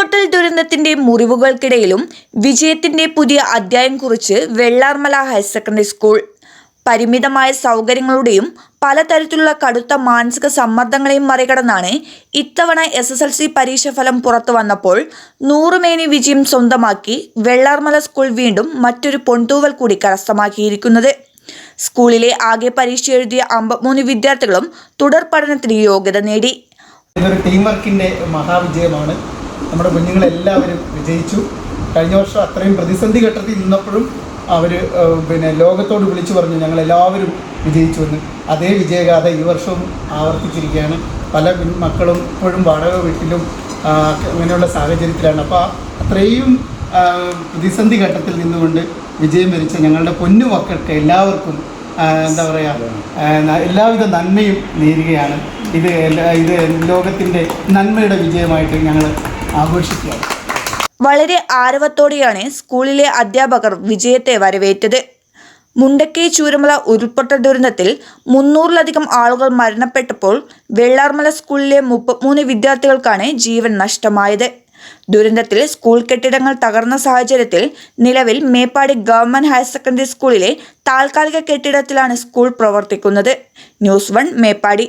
ഉരുൾപൊട്ടൽ ദുരന്തത്തിന്റെ മുറിവുകൾക്കിടയിലും വിജയത്തിന്റെ പുതിയ അധ്യായം കുറിച്ച് വെള്ളാർമല ഹയർ സെക്കൻഡറി സ്കൂൾ. പരിമിതമായ സൗകര്യങ്ങളുടെയും പലതരത്തിലുള്ള കടുത്ത മാനസിക സമ്മർദ്ദങ്ങളെയും മറികടന്നാണ് ഇത്തവണ SSLC പരീക്ഷ ഫലം പുറത്തു വന്നപ്പോൾ 100 മേനി വിജയം സ്വന്തമാക്കി വെള്ളാർമല സ്കൂൾ വീണ്ടും മറ്റൊരു പൊൻതൂവൽ കൂടി കരസ്ഥമാക്കിയിരിക്കുന്നത്. സ്കൂളിലെ ആകെ പരീക്ഷ എഴുതിയ 53 വിദ്യാർത്ഥികളും തുടർ പഠനത്തിന് യോഗ്യത നേടി. ഇതൊരു ടീം വർക്കിൻ്റെ മഹാവിജയമാണ്. നമ്മുടെ കുഞ്ഞുങ്ങളെല്ലാവരും വിജയിച്ചു. കഴിഞ്ഞ വർഷം അത്രയും പ്രതിസന്ധി ഘട്ടത്തിൽ നിന്നപ്പോഴും അവർ ലോകത്തോട് വിളിച്ചു പറഞ്ഞു ഞങ്ങളെല്ലാവരും വിജയിച്ചു എന്ന്. അതേ വിജയഗാഥ ഈ വർഷവും ആവർത്തിച്ചിരിക്കുകയാണ്. പല മക്കളും ഇപ്പോഴും വാടക വീട്ടിലും അങ്ങനെയുള്ള സാഹചര്യത്തിലാണ്. അപ്പോൾ അത്രയും പ്രതിസന്ധി ഘട്ടത്തിൽ നിന്നുകൊണ്ട് വിജയം വരിച്ച ഞങ്ങളുടെ പൊന്നു മക്കൾക്ക് എല്ലാവർക്കും എന്താ പറയുക, എല്ലാവിധ നന്മയും നേരുകയാണ്. ഇത് ലോകത്തിൻ്റെ നന്മയുടെ വിജയമായിട്ട് ഞങ്ങൾ ആഘോഷിക്കുകയാണ്. വളരെ ആരവത്തോടെയാണ് സ്കൂളിലെ അധ്യാപകർ വിജയത്തെ വരവേറ്റത്. മുണ്ടക്കൈ ചൂരമല ഉരുൾപൊട്ടൽ ദുരന്തത്തിൽ 300-ലധികം ആളുകൾ മരണപ്പെട്ടപ്പോൾ വെള്ളാർമല സ്കൂളിലെ 33 വിദ്യാർത്ഥികൾക്കാണ് ജീവൻ നഷ്ടമായത്. ദുരന്തത്തിൽ സ്കൂൾ കെട്ടിടങ്ങൾ തകർന്ന സാഹചര്യത്തിൽ നിലവിൽ മേപ്പാടി ഗവൺമെന്റ് ഹയർ സെക്കൻഡറി സ്കൂളിലെ താൽക്കാലിക കെട്ടിടത്തിലാണ് സ്കൂൾ പ്രവർത്തിക്കുന്നത്. ന്യൂസ് 1 മേപ്പാടി.